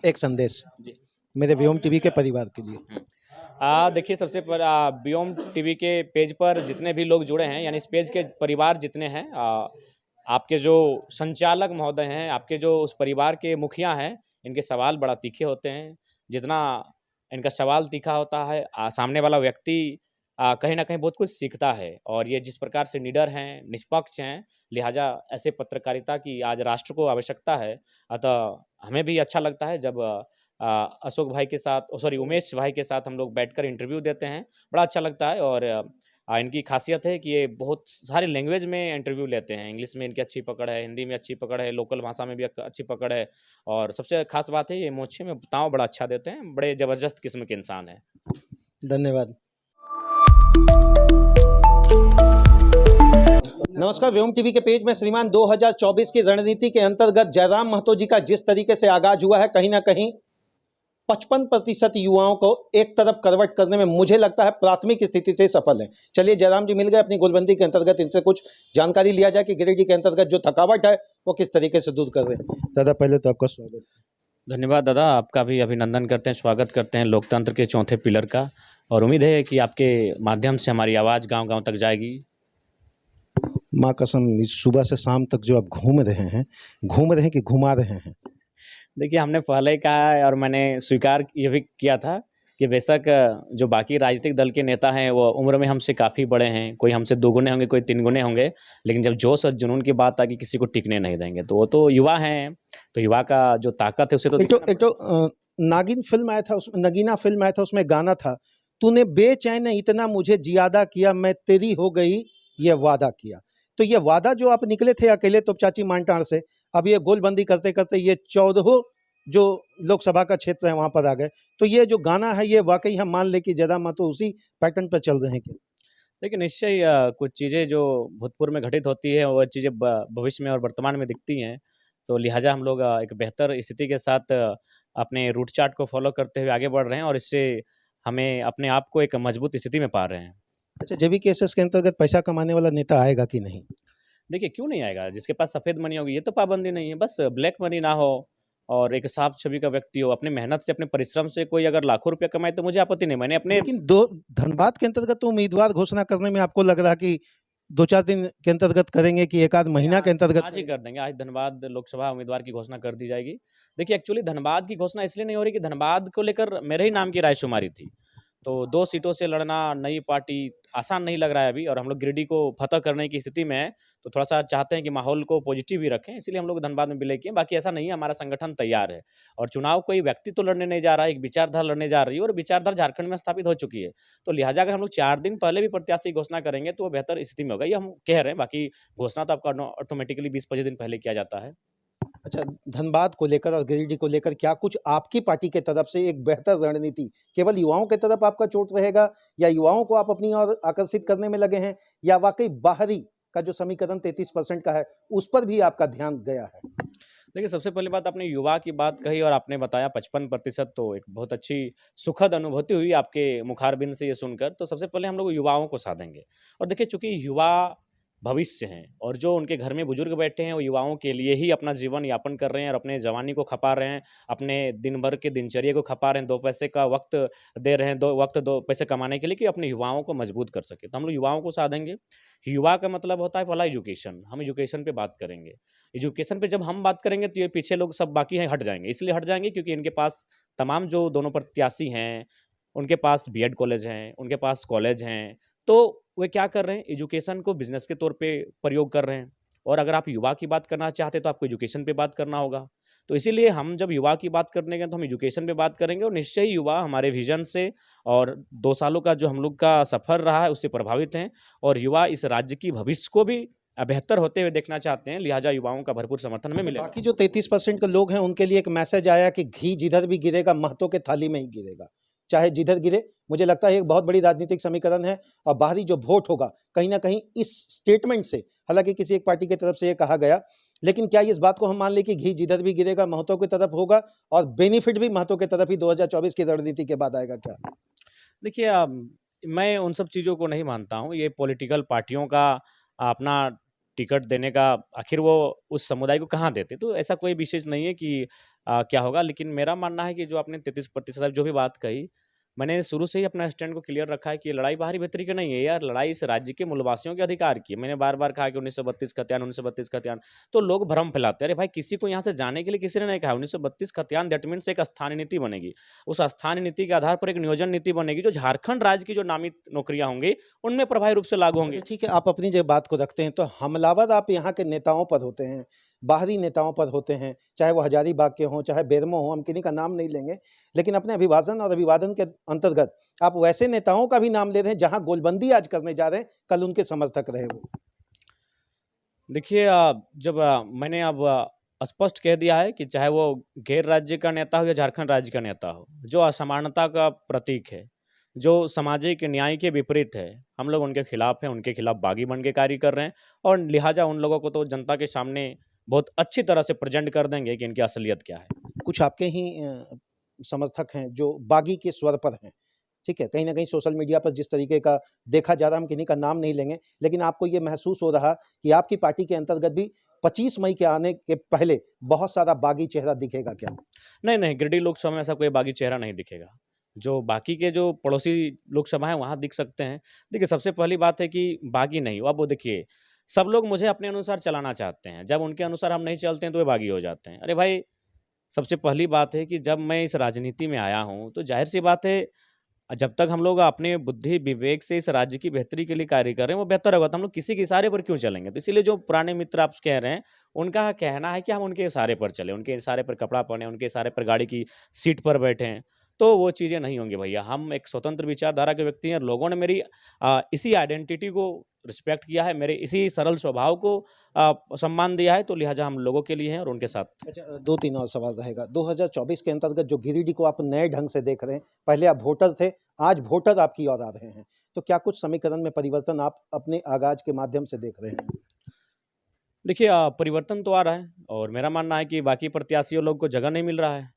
एक संदेश जी। मेरे व्योम टीवी के परिवार के लिए। देखिए सबसे व्योम टीवी के पेज पर जितने भी लोग जुड़े हैं, यानी इस पेज के परिवार जितने हैं, आपके जो संचालक महोदय हैं, आपके जो उस परिवार के मुखिया हैं, इनके सवाल बड़ा तीखे होते हैं। जितना इनका सवाल तीखा होता है, सामने वाला व्यक्ति कहीं न कहीं बहुत कुछ सीखता है। और ये जिस प्रकार से निडर हैं, निष्पक्ष हैं, लिहाज़ा ऐसे पत्रकारिता की आज राष्ट्र को आवश्यकता है। अतः हमें भी अच्छा लगता है जब अशोक भाई के साथ, सॉरी, उमेश भाई के साथ हम लोग बैठकर इंटरव्यू देते हैं, बड़ा अच्छा लगता है। और इनकी खासियत है कि ये बहुत सारी लैंग्वेज में इंटरव्यू लेते हैं। इंग्लिश में इनकी अच्छी पकड़ है, हिंदी में अच्छी पकड़ है, लोकल भाषा में भी अच्छी पकड़ है। और सबसे खास बात है, ये मोछे में ताव बड़ा अच्छा देते हैं, बड़े ज़बरदस्त किस्म के इंसान हैं। धन्यवाद। नमस्कार, व्योम टीवी के पेज में श्रीमान 2024 की रणनीति के अंतर्गत जयराम महतो जी का जिस तरीके से आगाज हुआ है, कहीं ना कहीं 55% युवाओं को एक तरफ करवट करने में मुझे लगता है प्राथमिक स्थिति से सफल है। चलिए, जयराम जी मिल गए, अपनी गोलबंदी के अंतर्गत इनसे कुछ जानकारी लिया जाए कि गिरिडीह जी के अंतर्गत जो थकावट है वो किस तरीके से दूर कर रहे हैं। दादा, पहले तो आपका स्वागत। धन्यवाद दादा, आपका भी अभिनंदन करते हैं, स्वागत करते हैं लोकतंत्र के चौथे पिलर का। और उम्मीद है कि आपके माध्यम से हमारी आवाज़ गांव-गांव तक जाएगी। माँ कसम, इस सुबह से शाम तक जो आप घूम रहे हैं कि घुमा रहे हैं? देखिए, हमने पहले ही कहा है और मैंने स्वीकार ये भी किया था कि बेशक जो बाकी राजनीतिक दल के नेता हैं वो उम्र में हमसे काफ़ी बड़े हैं, कोई हमसे 2 गुने होंगे, कोई 3 गुने होंगे, लेकिन जब जोश और जुनून की बात आएगी किसी को टिकने नहीं देंगे। तो वो तो युवा हैं, तो युवा का जो ताकत है उसे तो एक तो नागिन फिल्म आया था, उसमें नगीना फिल्म आया था, उसमें गाना था, तूने बेचैन इतना मुझे जियादा किया, मैं तेरी हो गई ये वादा किया। तो ये वादा जो आप निकले थे अकेले तो चाची मानटार से, अब ये गोलबंदी करते करते ये 14 जो लोकसभा का क्षेत्र है वहां पर आ गए। तो ये जो गाना है ये वाकई हम मान ले कि जयराम महतो उसी पैटर्न पर चल रहे हैं क्या? देखिए, निश्चय ही कुछ चीज़ें जो भूतपूर्व में घटित होती है वो चीज़ें भविष्य में और वर्तमान में दिखती हैं। तो लिहाजा हम लोग एक बेहतर स्थिति के साथ अपने रूट चार्ट को फॉलो करते हुए आगे बढ़ रहे हैं और इससे हमें अपने आप को एक मजबूत स्थिति में पा रहे हैं। अच्छा, जेबी केसेस के अंतर्गत पैसा कमाने वाला नेता आएगा कि नहीं? देखिए, क्यों नहीं आएगा? जिसके पास सफ़ेद मनी होगी, ये तो पाबंदी नहीं है, बस ब्लैक मनी ना हो और एक साफ छवि का व्यक्ति हो, अपनी मेहनत से, अपने परिश्रम से कोई अगर लाखों रुपया कमाए तो मुझे आपत्ति नहीं। मैंने अपने लेकिन दो धनबाद के अंतर्गत तो उम्मीदवार घोषणा करने में आपको लग रहा है कि 2-4 दिन के अंतर्गत करेंगे कि 1 आध महीना के अंतर्गत? आज ही कर देंगे, आज धनबाद लोकसभा उम्मीदवार की घोषणा कर दी जाएगी। देखिए, एक्चुअली धनबाद की घोषणा इसलिए नहीं हो रही कि धनबाद को लेकर मेरे ही नाम की रायशुमारी थी। तो 2 सीटों से लड़ना, नई पार्टी आसान नहीं लग रहा है अभी और हम लोग गिरिडीह को फतह करने की स्थिति में हैं, तो थोड़ा-सा चाहते हैं कि माहौल को पॉजिटिव ही रखें, इसीलिए हम लोग धनबाद में विलय किए। बाकी ऐसा नहीं है, हमारा संगठन तैयार है और चुनाव कोई व्यक्ति तो लड़ने नहीं जा रहा है, एक विचारधारा लड़ने जा रही है और विचारधारा झारखंड में स्थापित हो चुकी है। तो लिहाजा अगर हम लोग 4 दिन पहले भी प्रत्याशी की घोषणा करेंगे, तो वो बेहतर स्थिति में होगा, ये हम कह रहे हैं। बाकी घोषणा तो आपका ऑटोमेटिकली 20-25 दिन पहले किया जाता है। अच्छा, धनबाद को लेकर और गिरिडीह को लेकर क्या कुछ आपकी पार्टी के तरफ से एक बेहतर रणनीति केवल युवाओं की तरफ आपका चोट रहेगा, या युवाओं को आप अपनी ओर आकर्षित करने में लगे हैं, या वाकई बाहरी का जो समीकरण 33% का है उस पर भी आपका ध्यान गया है? देखिए, सबसे पहली बात आपने युवा की बात कही और आपने बताया 55%, तो एक बहुत अच्छी सुखद अनुभूति हुई आपके मुखारबिंद से ये सुनकर। तो सबसे पहले हम लोग युवाओं को साधेंगे और देखिए, चूँकि युवा भविष्य हैं और जो उनके घर में बुजुर्ग बैठे हैं वो युवाओं के लिए ही अपना जीवन यापन कर रहे हैं और अपने जवानी को खपा रहे हैं, अपने दिन भर के दिनचर्या को खपा रहे हैं, 2 पैसे का वक़्त दे रहे हैं, 2 पैसे कमाने के लिए कि अपने युवाओं को मजबूत कर सकें। तो हम लोग युवाओं को साधेंगे। युवा का मतलब होता है पहला एजुकेशन, हम एजुकेशन पे बात करेंगे। एजुकेशन पे जब हम बात करेंगे तो ये पीछे लोग सब बाकी हैं हट जाएँगे, इसलिए हट जाएँगे क्योंकि इनके पास तमाम जो दोनों प्रत्याशी हैं, उनके पास बीएड कॉलेज हैं, उनके पास कॉलेज हैं, तो वे क्या कर रहे हैं, एजुकेशन को बिज़नेस के तौर पे प्रयोग कर रहे हैं। और अगर आप युवा की बात करना चाहते हैं तो आपको एजुकेशन पे बात करना होगा। तो इसीलिए हम जब युवा की बात करने गए तो हम एजुकेशन पे बात करेंगे और निश्चय ही युवा हमारे विज़न से और 2 सालों का जो हम लोग का सफ़र रहा है उससे प्रभावित हैं और युवा इस राज्य की भविष्य को भी बेहतर होते हुए देखना चाहते हैं, लिहाजा युवाओं का भरपूर समर्थन हमें मिलेगा। बाकी जो 33% के लोग हैं उनके लिए एक मैसेज आया कि घी जिधर भी गिरेगा महतो के थाली में ही गिरेगा, चाहे जिधर गिरे। मुझे लगता है एक बहुत बड़ी राजनीतिक समीकरण है और बाहरी जो वोट होगा कहीं ना कहीं इस स्टेटमेंट से, हालांकि किसी एक पार्टी की तरफ से ये कहा गया, लेकिन क्या इस बात को हम मान लें कि घी जिधर भी गिरेगा महतो की तरफ होगा और बेनिफिट भी महतो की तरफ ही 2024 की रणनीति के बाद आएगा क्या? देखिए, मैं उन सब चीज़ों को नहीं मानता हूँ। ये पॉलिटिकल पार्टियों का अपना टिकट देने का आखिर वो उस समुदाय को कहाँ देते? तो ऐसा कोई विशेष नहीं है कि क्या होगा। लेकिन मेरा मानना है कि जो आपने 33% जो भी बात कही, मैंने शुरू से ही अपना स्टैंड को क्लियर रखा है कि ये लड़ाई बाहरी भीतरी की नहीं है यार, लड़ाई इस राज्य के मूलवासियों के अधिकार की है। मैंने बार-बार कहा कि 1932 खतियान, 1932 खतियान, तो लोग भ्रम फैलाते हैं। अरे भाई, किसी को यहाँ से जाने के लिए किसी ने नहीं कहा। 1932 खतियान दैट मीन्स एक स्थानीय नीति बनेगी। उस स्थानीय नीति के आधार पर एक नियोजन नीति बनेगी, जो झारखंड राज्य की जो नामित नौकरियाँ होंगी, उनमें प्रभावी रूप से लागू अच्छा होंगी। ठीक है, आप अपनी जगह बात को रखते हैं, तो हमलावर आप यहाँ के नेताओं पर होते हैं, बाहरी नेताओं पर होते हैं, चाहे वो हजारीबाग के हों, चाहे बेरमो हों, हम किन्हीं का नाम नहीं लेंगे। लेकिन अपने अभिभाषण और अभिवादन के अंतर्गत आप वैसे नेताओं का भी नाम ले रहे हैं, जहाँ गोलबंदी आज करने जा रहे हैं, कल उनके समर्थक रहे वो। देखिए, जब मैंने अब स्पष्ट कह दिया है कि चाहे वो गैर राज्य का नेता हो या झारखंड राज्य का नेता हो, जो असमानता का प्रतीक है, जो सामाजिक न्याय के विपरीत है, हम लोग उनके खिलाफ हैं, उनके खिलाफ बागी बन के कार्य कर रहे हैं। और लिहाजा उन लोगों को तो जनता के सामने बहुत अच्छी तरह से प्रेजेंट कर देंगे कि इनकी असलियत क्या है। कुछ आपके ही समर्थक हैं जो बागी के स्वर पर हैं, ठीक है? कहीं न कहीं सोशल मीडिया पर जिस तरीके का देखा जा रहा है, हम किन्हीं का नाम नहीं लेंगे, लेकिन आपको ये महसूस हो रहा कि आपकी पार्टी के अंतर्गत भी 25 मई के आने के पहले बहुत सारा बागी चेहरा दिखेगा क्या? नहीं, नहीं, गिरिडीह लोकसभा में ऐसा कोई बागी चेहरा नहीं दिखेगा। जो बाकी के जो पड़ोसी लोकसभा हैं, वहाँ दिख सकते हैं। देखिए, सबसे पहली बात है कि बागी नहीं, अब वो देखिए, सब लोग मुझे अपने अनुसार चलाना चाहते हैं। जब उनके अनुसार हम नहीं चलते हैं, तो वे बागी हो जाते हैं। अरे भाई, सबसे पहली बात है कि जब मैं इस राजनीति में आया हूँ, तो ज़ाहिर-सी बात है, जब तक हम लोग अपने बुद्धि विवेक से इस राज्य की बेहतरी के लिए कार्य कर रहे हैं, वो बेहतर होगा, तो हम लोग किसी के इशारे पर क्यों चलेंगे? तो इसीलिए जो पुराने मित्र आप कह रहे हैं, उनका कहना है कि हम उनके इशारे पर चलें, उनके इशारे पर कपड़ा पहने, उनके इशारे पर गाड़ी की सीट पर बैठें, तो वो चीज़ें नहीं होंगी भैया। हम एक स्वतंत्र विचारधारा के व्यक्ति हैं और लोगों ने मेरी इसी आइडेंटिटी को रिस्पेक्ट किया है, मेरे इसी सरल स्वभाव को सम्मान दिया है, तो लिहाजा हम लोगों के लिए हैं और उनके साथ। अच्छा 2-3 और सवाल रहेगा। 2024 के अंतर्गत जो गिरिडीह को आप नए ढंग से देख रहे हैं, पहले आप वोटर थे, आज वोटर आपकी ओर आ रहे हैं। तो क्या कुछ समीकरण में परिवर्तन आप अपने आगाज के माध्यम से देख रहे हैं? देखिए, परिवर्तन तो आ रहा है और मेरा मानना है कि बाकी प्रत्याशियों लोग को जगह नहीं मिल रहा है।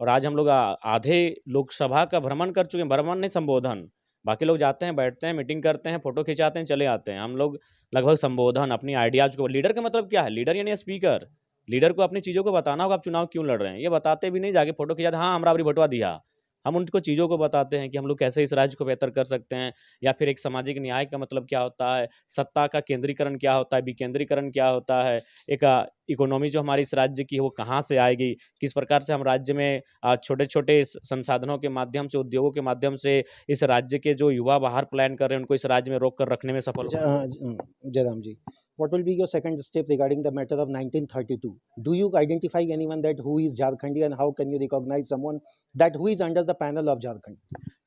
और आज हम लोग आधे लोकसभा का भ्रमण कर चुके हैं, भ्रमण नहीं संबोधन। बाकी लोग जाते हैं, बैठते हैं, मीटिंग करते हैं, फ़ोटो खिंचाते हैं, चले आते हैं। हम लोग लगभग संबोधन, अपनी आइडियाज़ को, लीडर का मतलब क्या है? लीडर यानी स्पीकर। लीडर को अपनी चीज़ों को बताना होगा, आप चुनाव क्यों लड़ रहे हैं। ये बताते भी नहीं, जाके फ़ोटो खिंचाते, हाँ, हमरा अबरी भोटवा दिया। हम उनको चीज़ों को बताते हैं कि हम लोग कैसे इस राज्य को बेहतर कर सकते हैं, या फिर एक सामाजिक न्याय का मतलब क्या होता है, सत्ता का केंद्रीकरण क्या होता है, विकेंद्रीकरण क्या होता है, एक इकोनॉमी जो हमारी इस राज्य की है वो कहाँ से आएगी, किस प्रकार से हम राज्य में छोटे-छोटे संसाधनों के माध्यम से, उद्योगों के माध्यम से इस राज्य के जो युवा बाहर पलायन कर रहे हैं, उनको इस राज्य में रोक कर रखने में सफल अच्छा हों। जयराम जी, what will be your second step regarding the matter of 1932? Do you identify anyone that who is Jharkhandi and how can you recognize someone that who is under the panel of Jharkhand?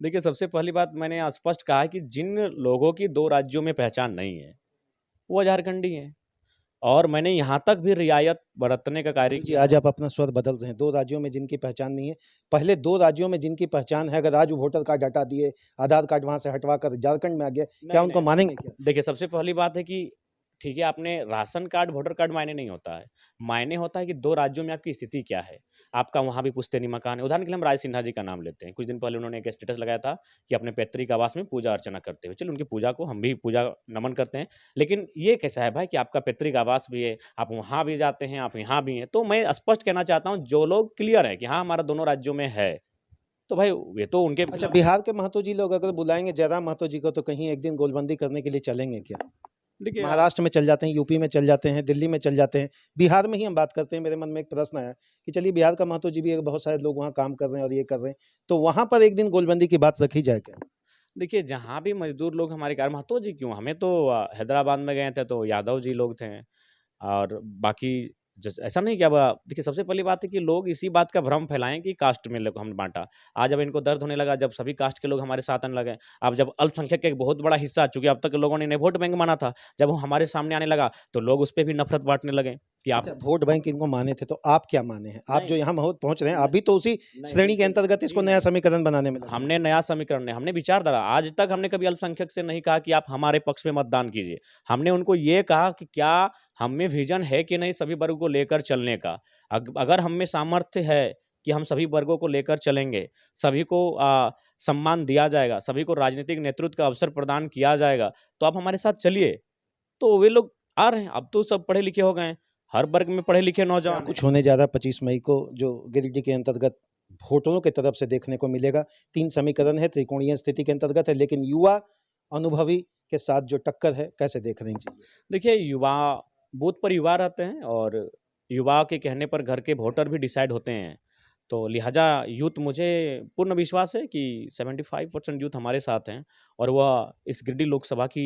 देखिए, सबसे पहली बात मैंने स्पष्ट कहा है कि जिन लोगों की 2 राज्यों में पहचान नहीं है, वो झारखंडी हैं और मैंने यहाँ तक भी रियायत बरतने का कार्य जी, किया। आज आप अपना स्वर बदल रहे हैं। 2 राज्यों में जिनकी पहचान नहीं है, पहले 2 राज्यों में जिनकी पहचान है, अगर आज वो वोटर कार्ड हटा दिए, आधार कार्ड वहाँ से हटवा कर झारखंड में आ गए, क्या नहीं, उनको नहीं। मानेंगे क्या? देखिए, सबसे पहली बात है कि ठीक है, आपने राशन कार्ड, वोटर कार्ड मायने नहीं होता है। मायने होता है कि 2 राज्यों में आपकी स्थिति क्या है। आपका वहाँ भी पुश्तैनी मकान है। उदाहरण के लिए हम राय सिन्हा जी का नाम लेते हैं। कुछ दिन पहले उन्होंने एक स्टेटस लगाया था कि अपने पैतृक आवास में पूजा-अर्चना करते हुए। चलिए, उनकी पूजा को हम भी पूजा नमन करते हैं। लेकिन ये कैसा है भाई कि आपका पैतृक आवास भी है, आप वहाँ भी जाते हैं, आप यहाँ भी हैं। तो मैं स्पष्ट कहना चाहता हूँ, जो लोग क्लियर हैं कि हाँ, हमारा दोनों राज्यों में है, तो भाई ये तो उनके अच्छा, बिहार के महतो जी लोग अगर बुलाएँगे जयराम महतो जी को, तो कहीं एक दिन गोलबंदी करने के लिए चलेंगे क्या? देखिए, महाराष्ट्र में चल जाते हैं, यूपी में चल जाते हैं, दिल्ली में चल जाते हैं, बिहार में ही हम बात करते हैं। मेरे मन में एक प्रश्न आया कि चलिए बिहार का महतो जी भी बहुत सारे लोग वहाँ काम कर रहे हैं और ये कर रहे हैं, तो वहाँ पर एक दिन गोलबंदी की बात रखी जाए क्या? देखिए, जहाँ भी मज़दूर लोग हमारे कार महतो जी क्यों? हमें तो हैदराबाद में गए थे तो यादव जी लोग थे और बाकी जैसे ऐसा नहीं कि अब देखिए, सबसे पहली बात है कि लोग इसी बात का भ्रम फैलाएँ कि कास्ट में लोग हमने बाँटा। आज अब इनको दर्द होने लगा जब सभी कास्ट के लोग हमारे साथ आने लगे। अब जब अल्पसंख्यक का एक बहुत बड़ा हिस्सा, चूँकि अब तक लोगों ने इन्हें वोट बैंक माना था, जब वो हमारे सामने आने लगा तो लोग उस पे भी नफ़रत बाँटने लगे कि आप अच्छा, वोट बैंक इनको माने थे, तो आप क्या माने हैं? आप नहीं, जो यहाँ पहुँच रहे हैं, आप नहीं, भी तो उसी नहीं, श्रेणी के बिल्कुल। अंतर्गत इसको जी, नया नहीं। समीकरण बनाने में लगे हैं। हमने नया समीकरण नहीं, हमने विचारधारा, आज तक हमने कभी अल्पसंख्यक से नहीं कहा कि आप हमारे पक्ष में मतदान कीजिए। हमने उनको ये कहा कि क्या हम में विज़न है कि नहीं सभी वर्गों को लेकर चलने का। अगर हम में सामर्थ्य है कि हम सभी वर्गों को लेकर चलेंगे, सभी को सम्मान दिया जाएगा, सभी को राजनीतिक नेतृत्व का अवसर प्रदान किया जाएगा, तो आप हमारे साथ चलिए। तो वे लोग आ रहे हैं, अब तो सब पढ़े लिखे हो गए हैं। हर वर्ग में पढ़े लिखे क्या नौजवान कुछ होने जा रहा है 25 मई को जो गिरिडीह के अंतर्गत वोटरों की तरफ से देखने को मिलेगा? 3 समीकरण है, त्रिकोणीय स्थिति के अंतर्गत है, लेकिन युवा अनुभवी के साथ जो टक्कर है, कैसे देख रहे हैं जी? देखिए युवा बूथ पर युवा रहते हैं और युवा के कहने पर घर के वोटर भी डिसाइड होते हैं। तो लिहाजा यूथ मुझे पूर्ण विश्वास है कि 75% यूथ हमारे साथ हैं और वह इस गिरिडीह लोकसभा की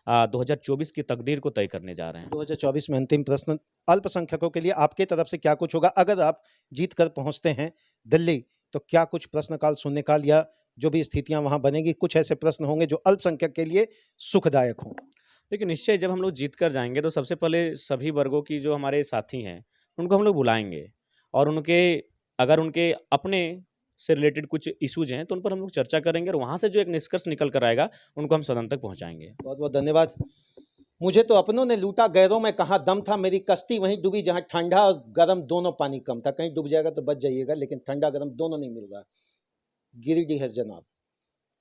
2024 की तकदीर को तय करने जा रहे हैं। 2024 में अंतिम प्रश्न, अल्पसंख्यकों के लिए आपके तरफ से क्या कुछ होगा अगर आप जीत कर पहुंचते हैं दिल्ली? तो क्या कुछ प्रश्नकाल शून्यकाल या जो भी स्थितियां वहां बनेगी, कुछ ऐसे प्रश्न होंगे जो अल्पसंख्यक के लिए सुखदायक हों? देखिए निश्चय जब हम लोग जीत कर जाएंगे तो सबसे पहले सभी वर्गों की जो हमारे साथी हैं उनको हम लोग बुलाएंगे और उनके अगर उनके अपने से रिलेटेड कुछ इश्यूज हैं तो उन पर हम लोग चर्चा करेंगे और वहाँ से जो एक निष्कर्ष निकल कर आएगा उनको हम सदन तक पहुँचाएंगे। बहुत बहुत धन्यवाद। मुझे तो अपनों ने लूटा, गैरों में कहाँ दम था, मेरी कश्ती वहीं डूबी जहाँ ठंडा और गर्म दोनों पानी कम था। कहीं डूब जाएगा तो बच जाइएगा, लेकिन ठंडा गर्म दोनों नहीं मिल रहा। गिरिडीह है जनाब,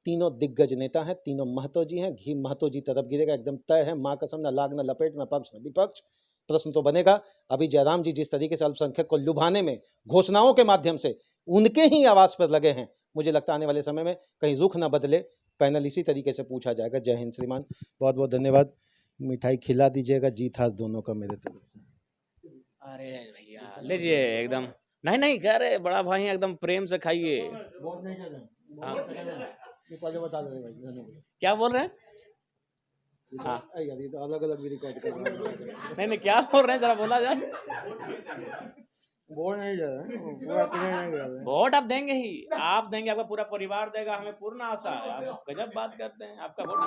तीनों दिग्गज नेता हैं, तीनों महतो जी हैं। घी महतो जी तरफ गिरेगा, एकदम तय है। माँ कसम, न लाग न लपेट, न पक्ष न विपक्ष। प्रश्न तो बनेगा। अभी जयराम जी जिस तरीके से अल्पसंख्यक को लुभाने में घोषणाओं के माध्यम से उनके ही आवाज पर लगे हैं, मुझे लगता है आने वाले समय में कहीं रुख न बदले, पैनल इसी तरीके से पूछा जाएगा। जय हिंद श्रीमान, बहुत बहुत धन्यवाद। मिठाई खिला दीजिएगा, जीत हाथ दोनों का मेरे तरफ से। अरे भैया लीजिए एकदम, नहीं नहीं कह रहे बड़ा भाई एकदम प्रेम से खाइए। हाँ। क्या बोल रहे हैं? हाँ यार ये तो अलग अलग भी रिकॉर्ड कर रहा है। नहीं नहीं क्या बोल रहे हैं जरा बोला जाए। बोल नहीं जा रहा है, पूरा क्लियर नहीं कर रहा है। वोट आप देंगे ही, आप देंगे, आपका पूरा परिवार देगा, हमें पूर्ण आशा है। आप गजब बात करते हैं, आपका वोट